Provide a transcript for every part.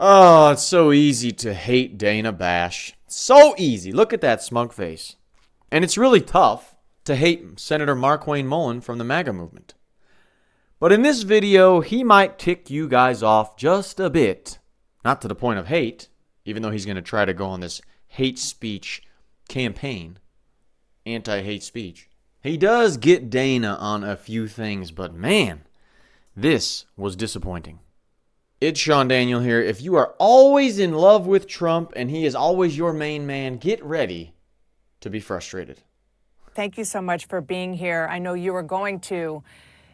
Oh, it's so easy to hate Dana Bash. So easy. Look at that smug face. And it's really tough to hate Senator Markwayne Mullin from the MAGA movement. But in this video, he might tick you guys off just a bit. Not to the point of hate, even though he's going to try to go on this hate speech campaign. Anti-hate speech. He does get Dana on a few things, but man, this was disappointing. It's Sean Daniel here. If you are always in love with Trump and he is always your main man, get ready to be frustrated. Thank you so much for being here. I know you are going to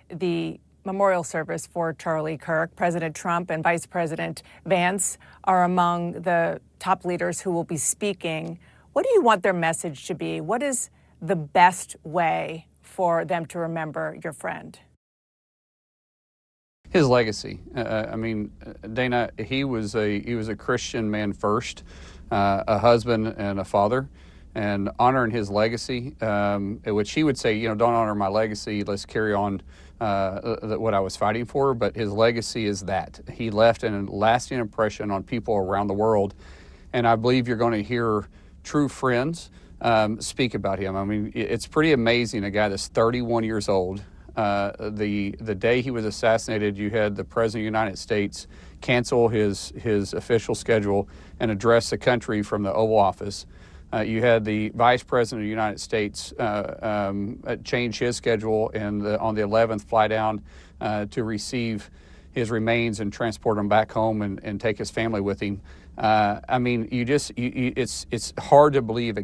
the memorial service for Charlie Kirk. President Trump and Vice President Vance are among the top leaders who will be speaking. What do you want their message to be? What is the best way for them to remember your friend? His legacy. Dana, he was a Christian man first, a husband and a father, and honoring his legacy, which he would say, don't honor my legacy, let's carry on what I was fighting for, but his legacy is that. He left a lasting impression on people around the world, and I believe you're going to hear true friends speak about him. I mean, it's pretty amazing, a guy that's 31 years old. The day he was assassinated, you had the President of the United States cancel his official schedule and address the country from the Oval Office. You had the Vice President of the United States change his schedule and on the 11th fly down to receive his remains and transport him back home and take his family with him. It's hard to believe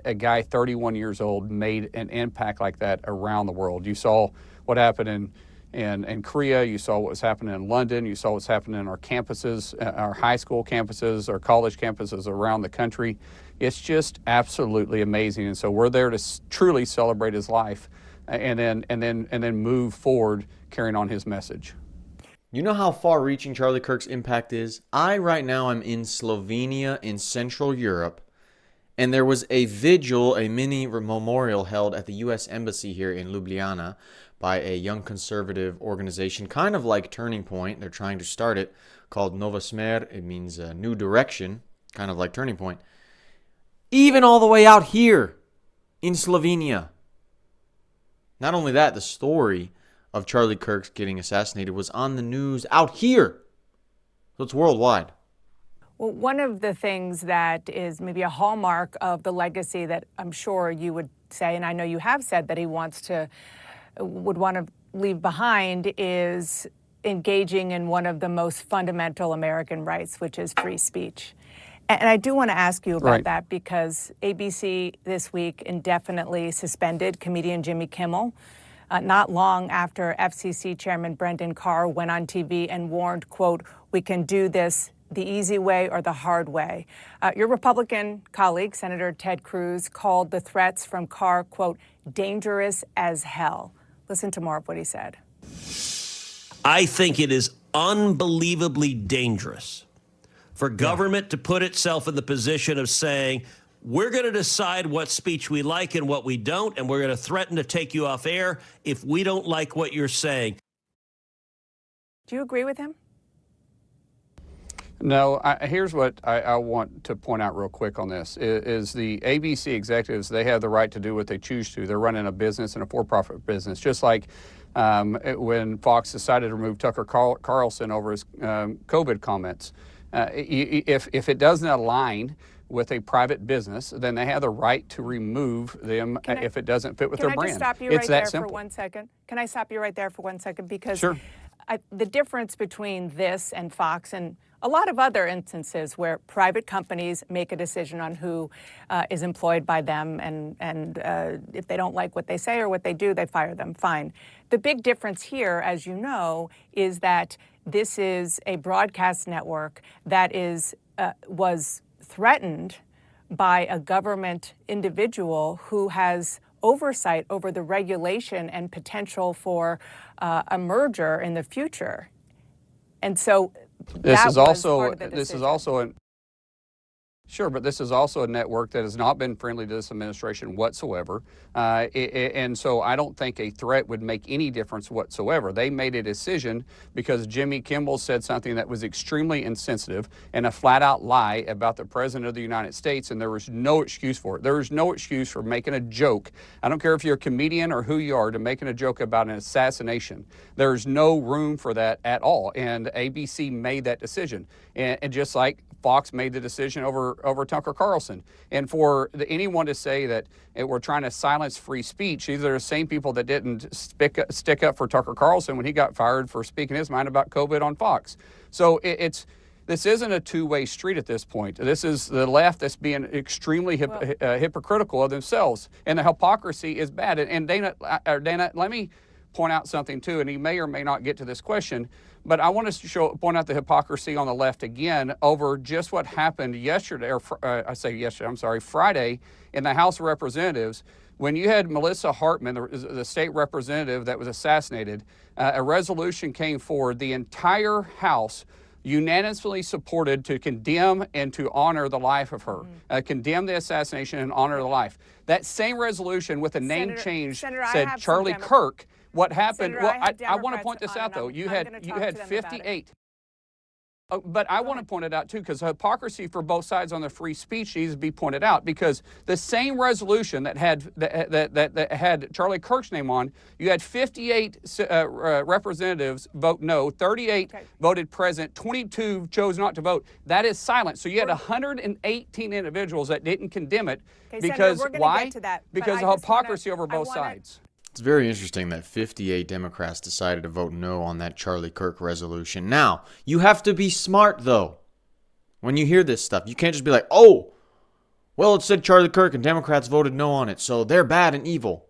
a guy 31 years old made an impact like that around the world. You saw what happened in Korea, you saw what was happening in London, you saw what's happening in our campuses, our high school campuses, our college campuses around the country. It's just absolutely amazing. And so we're there to truly celebrate his life and then move forward carrying on his message. You know how far-reaching Charlie Kirk's impact is? Right now am in Slovenia in Central Europe, and there was a vigil, a mini memorial held at the U.S. Embassy here in Ljubljana by a young conservative organization, kind of like Turning Point. They're trying to start it, called Nova Smer. It means new direction, kind of like Turning Point. Even all the way out here in Slovenia. Not only that, the story of Charlie Kirk getting assassinated was on the news out here. So it's worldwide. Well, one of the things that is maybe a hallmark of the legacy that I'm sure you would say, and I know you have said that he would want to leave behind, is engaging in one of the most fundamental American rights, which is free speech. And I do want to ask you about that because ABC this week indefinitely suspended comedian Jimmy Kimmel, not long after FCC Chairman Brendan Carr went on TV and warned, quote, "We can do this the easy way or the hard way." Your Republican colleague, Senator Ted Cruz, called the threats from Carr, quote, "dangerous as hell." Listen to more of what he said. I think it is unbelievably dangerous for government to put itself in the position of saying, we're going to decide what speech we like and what we don't, and we're going to threaten to take you off air if we don't like what you're saying. Do you agree with him? No, here's what I want to point out real quick on this, is the ABC executives, they have the right to do what they choose to. They're running a business and a for-profit business, just like when Fox decided to remove Tucker Carlson over his COVID comments. If it doesn't align with a private business, then they have the right to remove them if it doesn't fit with their brand. Can I just stop you right there for 1 second? Can I stop you right there for 1 second? Because sure. The difference between this and Fox and a lot of other instances where private companies make a decision on who is employed by them, and if they don't like what they say or what they do, they fire them. Fine. The big difference here, as you know, is that this is a broadcast network that was threatened by a government individual who has oversight over the regulation and potential for a merger in the future. And so this is also an Sure, but this is also a network that has not been friendly to this administration whatsoever. And so I don't think a threat would make any difference whatsoever. They made a decision because Jimmy Kimmel said something that was extremely insensitive and a flat out lie about the President of the United States, and there was no excuse for it. There is no excuse for making a joke. I don't care if you're a comedian or who you are, to making a joke about an assassination. There's no room for that at all. And ABC made that decision. And just like Fox made the decision over Tucker Carlson. And for anyone to say that we're trying to silence free speech, these are the same people that didn't stick up for Tucker Carlson when he got fired for speaking his mind about COVID on Fox. So this isn't a two-way street at this point. This is the left that's being extremely hypocritical of themselves, and the hypocrisy is bad. And Dana, let me point out something too, and he may or may not get to this question, but I want to point out the hypocrisy on the left again over just what happened yesterday, Friday in the House of Representatives when you had Melissa Hartman, the state representative that was assassinated. A resolution came forward. The entire House unanimously supported to condemn and to honor the life of her, condemn the assassination and honor the life. That same resolution with a name change said Charlie Kirk. What happened? Senator, Well, I want to point this out, though. You had 58. But I want to point it out, too, because hypocrisy for both sides on the free speech needs to be pointed out, because the same resolution that had Charlie Kirk's name on, you had 58 representatives vote no, 38 voted present, 22 chose not to vote. That is silent. So you had 118 individuals that didn't condemn it because Senator, why? Get to that, because of hypocrisy over both sides. It's very interesting that 58 Democrats decided to vote no on that Charlie Kirk resolution. Now, you have to be smart, though. When you hear this stuff, you can't just be like, oh, well, it said Charlie Kirk and Democrats voted no on it, so they're bad and evil.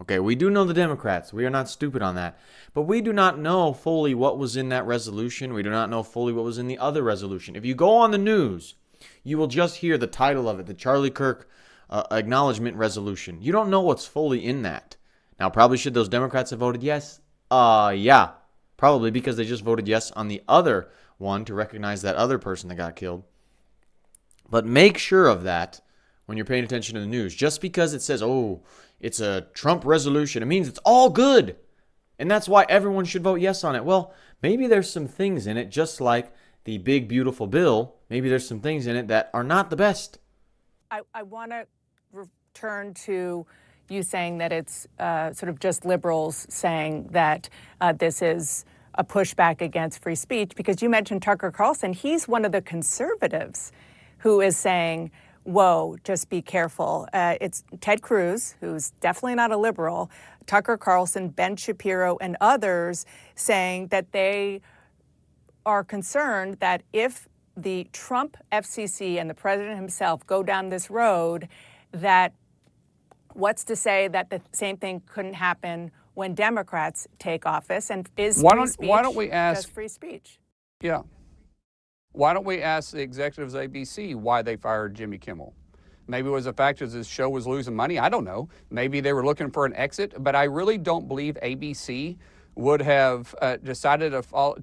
Okay, we do know the Democrats. We are not stupid on that. But we do not know fully what was in that resolution. We do not know fully what was in the other resolution. If you go on the news, you will just hear the title of it, the Charlie Kirk Acknowledgement Resolution. You don't know what's fully in that. Now, probably should those Democrats have voted yes? Yeah. Probably because they just voted yes on the other one to recognize that other person that got killed. But make sure of that when you're paying attention to the news. Just because it says, oh, it's a Trump resolution, it means it's all good. And that's why everyone should vote yes on it. Well, maybe there's some things in it, just like the big, beautiful bill. Maybe there's some things in it that are not the best. I want to return to you saying that it's sort of just liberals saying that this is a pushback against free speech, because you mentioned Tucker Carlson. He's one of the conservatives who is saying, whoa, just be careful. It's Ted Cruz, who's definitely not a liberal, Tucker Carlson, Ben Shapiro, and others saying that they are concerned that if the Trump FCC and the president himself go down this road, that what's to say that the same thing couldn't happen when Democrats take office? And is why free speech don't we ask, just free speech? Yeah. Why don't we ask the executives of ABC why they fired Jimmy Kimmel? Maybe it was the fact that his show was losing money. I don't know. Maybe they were looking for an exit. But I really don't believe ABC would have decided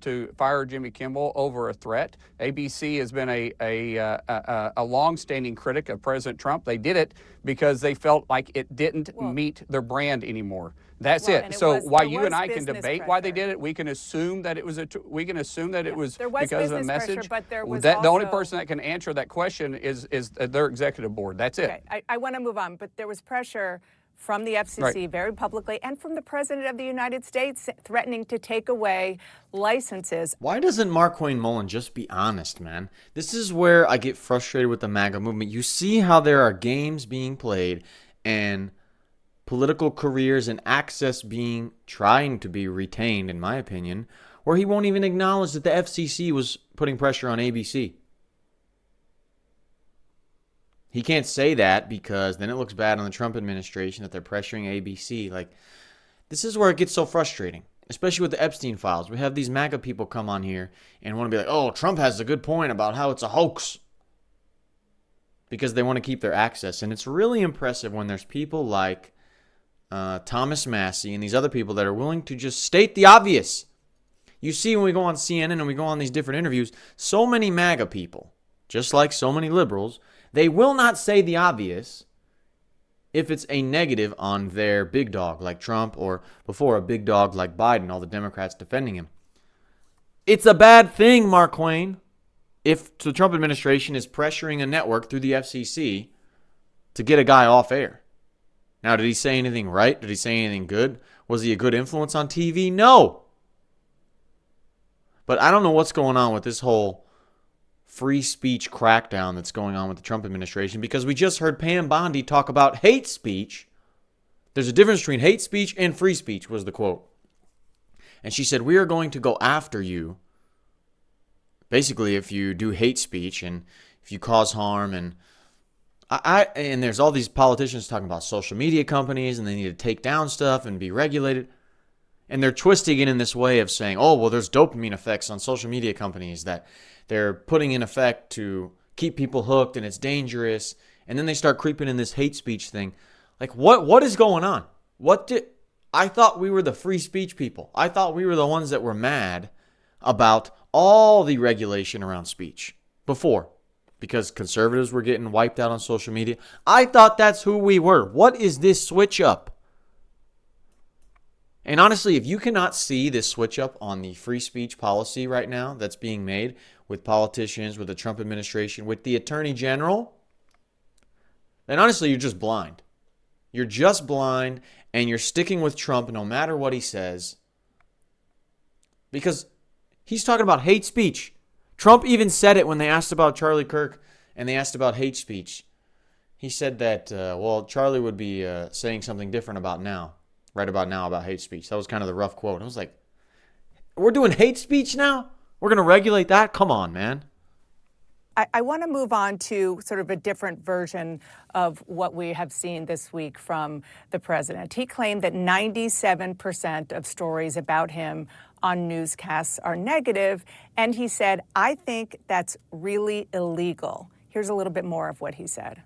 to fire Jimmy Kimmel over a threat. ABC has been a long-standing critic of President Trump. They did it because they felt like it didn't meet their brand anymore. That's it. So while you and I can debate why they did it, we can assume that it was because of a message. But there was the only person that can answer that question is their executive board. That's it. Okay. I want to move on, but there was pressure from the FCC very publicly and from the President of the United States threatening to take away licenses. Why doesn't Markwayne Mullin just be honest, man? This is where I get frustrated with the MAGA movement. You see how there are games being played and political careers and access trying to be retained, in my opinion, where he won't even acknowledge that the FCC was putting pressure on ABC. He can't say that because then it looks bad on the Trump administration that they're pressuring ABC. Like, this is where it gets so frustrating, especially with the Epstein files. We have these MAGA people come on here and want to be like, oh, Trump has a good point about how it's a hoax, because they want to keep their access. And it's really impressive when there's people like Thomas Massey and these other people that are willing to just state the obvious. You see when we go on CNN and we go on these different interviews, so many MAGA people just like so many liberals, they will not say the obvious if it's a negative on their big dog like Trump, or before, a big dog like Biden, all the Democrats defending him. It's a bad thing, Mark Twain, if the Trump administration is pressuring a network through the FCC to get a guy off air. Now, did he say anything right? Did he say anything good? Was he a good influence on TV? No. But I don't know what's going on with this whole free speech crackdown that's going on with the Trump administration, because we just heard Pam Bondi talk about hate speech. There's a difference between hate speech and free speech, was the quote. And she said, we are going to go after you, basically, if you do hate speech and if you cause harm. And and there's all these politicians talking about social media companies and they need to take down stuff and be regulated. And they're twisting it in this way of saying, oh, well, there's dopamine effects on social media companies that they're putting in effect to keep people hooked, and it's dangerous. And then they start creeping in this hate speech thing. Like, what is going on? I thought we were the free speech people. I thought we were the ones that were mad about all the regulation around speech before, because conservatives were getting wiped out on social media. I thought that's who we were. What is this switch up? And honestly, if you cannot see this switch up on the free speech policy right now that's being made with politicians, with the Trump administration, with the Attorney General, then honestly, you're just blind. You're just blind, and you're sticking with Trump no matter what he says, because he's talking about hate speech. Trump even said it when they asked about Charlie Kirk and they asked about hate speech. He said that, Charlie would be saying something different about now. Right about now about hate speech. That was kind of the rough quote. I was like, we're doing hate speech now? We're going to regulate that? Come on, man. I want to move on to sort of a different version of what we have seen this week from the president. He claimed that 97% of stories about him on newscasts are negative, and he said, I think that's really illegal. Here's a little bit more of what he said.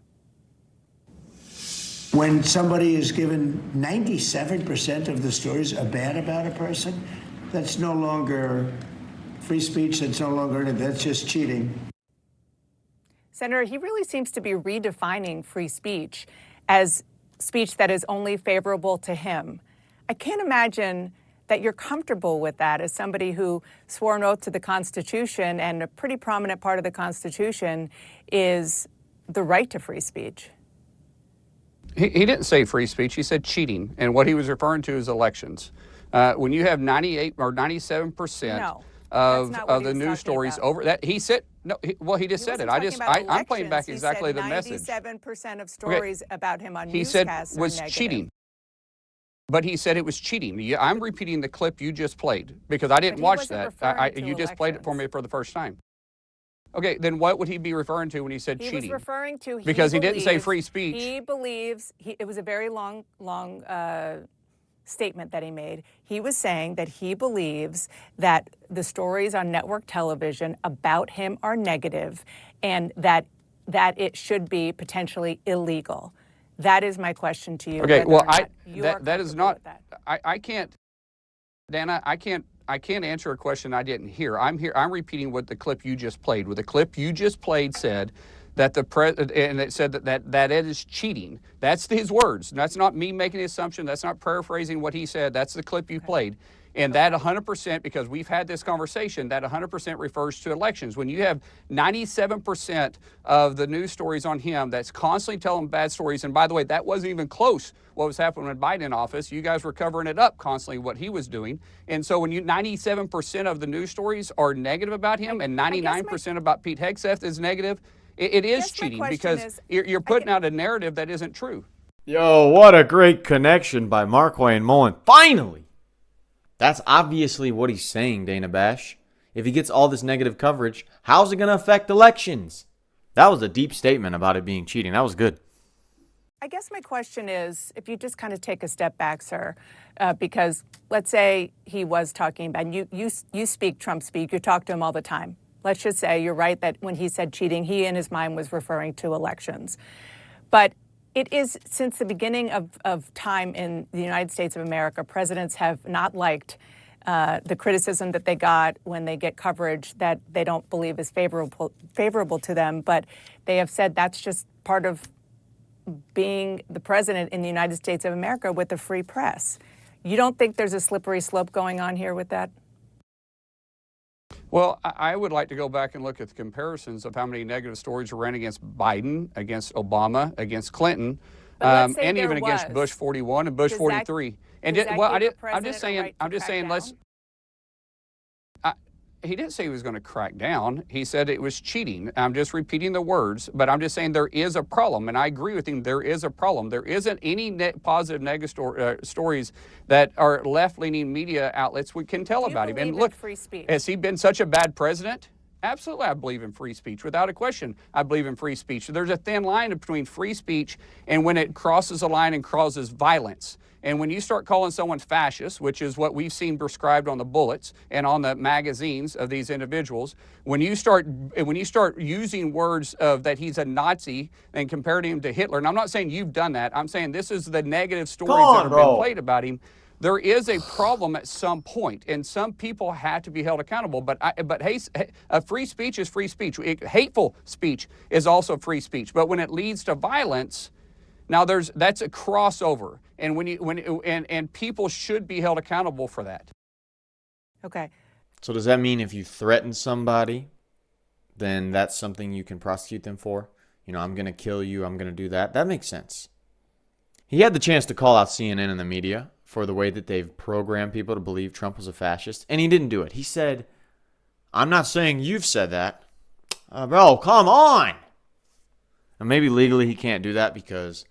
When somebody is given 97% of the stories are bad about a person, that's no longer free speech, that's no longer anything, that's just cheating. Senator, he really seems to be redefining free speech as speech that is only favorable to him. I can't imagine that you're comfortable with that as somebody who swore an oath to the Constitution, and a pretty prominent part of the Constitution is the right to free speech. He didn't say free speech. He said cheating. And what he was referring to is elections. When you have 98 or 97% of the news stories over that, he said, no, he just said it. I'm playing back exactly the message. 97% of stories about him on he newscasts said was cheating. But he said it was cheating. I'm repeating the clip you just played because I didn't watch that. You just played it for me for the first time. Okay, then what would he be referring to when he said cheating? He was referring to, because he didn't say free speech. He believes, it was a very long statement that he made. He was saying that he believes that the stories on network television about him are negative, and that it should be potentially illegal. That is my question to you. Okay, well, that is not, I can't, Dana, I can't answer a question I didn't hear. I'm repeating what the clip you just played. What the clip you just played said that and it said that it is cheating. That's his words. That's not me making the assumption. That's not paraphrasing what he said. That's the clip you played. And that 100%, because we've had this conversation, that 100% refers to elections. When you have 97% of the news stories on him that's constantly telling bad stories, and by the way, that wasn't even close what was happening when Biden in office. You guys were covering it up constantly, what he was doing. And so when 97% of the news stories are negative about him and 99% about Pete Hegseth is negative, it is cheating because you're putting out a narrative that isn't true. Yo, what a great connection by Markwayne Mullen. Finally! That's obviously what he's saying, Dana Bash. If he gets all this negative coverage, how's it going to affect elections? That was a deep statement about it being cheating. That was good. I guess my question is, if you just kind of take a step back, sir, because let's say he was talking about, you speak Trump speak, you talk to him all the time. Let's just say you're right that when he said cheating, he in his mind was referring to elections. But it is, since the beginning of time in the United States of America, presidents have not liked the criticism that they got when they get coverage that they don't believe is favorable to them. But they have said that's just part of being the president in the United States of America with a free press. You don't think there's a slippery slope going on here with that? Well, I would like to go back and look at the comparisons of how many negative stories were ran against Biden, against Obama, against Clinton, and even against Bush 41 and Bush 43. And I'm just saying, he didn't say he was going to crack down. He said it was cheating. I'm just repeating the words, but I'm just saying there is a problem, and I agree with him. There is a problem. There isn't any positive negative stories that our left-leaning media outlets can tell about him. And look, free speech? Has he been such a bad president? Absolutely, I believe in free speech. Without a question, I believe in free speech. There's a thin line between free speech and when it crosses a line and causes violence. And when you start calling someone fascist, which is what we've seen prescribed on the bullets and on the magazines of these individuals, when you start using words of that he's a Nazi and comparing him to Hitler, and I'm not saying you've done that, I'm saying this is the negative stories that have been played about him. There is a problem at some point, and some people have to be held accountable. But hey, free speech is free speech. Hateful speech is also free speech. But when it leads to violence, now that's a crossover, and people should be held accountable for that. Okay. So does that mean if you threaten somebody, then that's something you can prosecute them for? You know, I'm going to kill you, I'm going to do that. That makes sense. He had the chance to call out CNN and the media for the way that they've programmed people to believe Trump was a fascist, and he didn't do it. He said, I'm not saying you've said that. Bro, come on. And maybe legally he can't do that because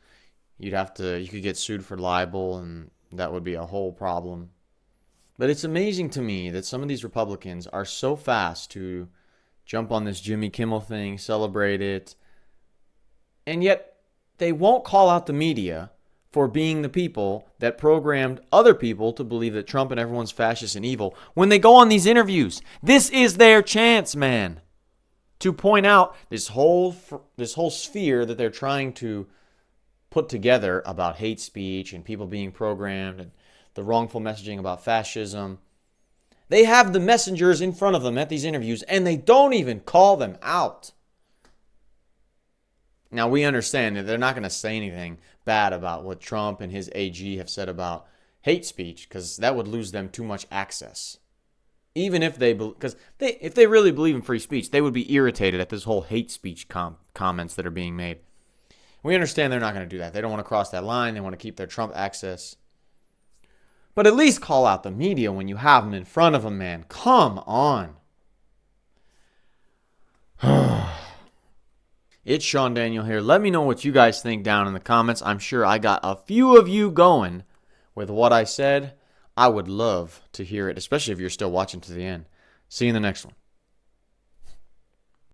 you could get sued for libel, and that would be a whole problem. But it's amazing to me that some of these Republicans are so fast to jump on this Jimmy Kimmel thing, celebrate it, and yet they won't call out the media for being the people that programmed other people to believe that Trump and everyone's fascist and evil when they go on these interviews. This is their chance, man, to point out this whole sphere that they're trying to put together about hate speech and people being programmed and the wrongful messaging about fascism. They have the messengers in front of them at these interviews, and they don't even call them out. Now, we understand that they're not going to say anything bad about what Trump and his AG have said about hate speech, because that would lose them too much access. Even if if they really believe in free speech, they would be irritated at this whole hate speech comments that are being made. We understand they're not going to do that. They don't want to cross that line. They want to keep their Trump access. But at least call out the media when you have them in front of them, man. Come on. It's Sean Daniel here. Let me know what you guys think down in the comments. I'm sure I got a few of you going with what I said. I would love to hear it, especially if you're still watching to the end. See you in the next one.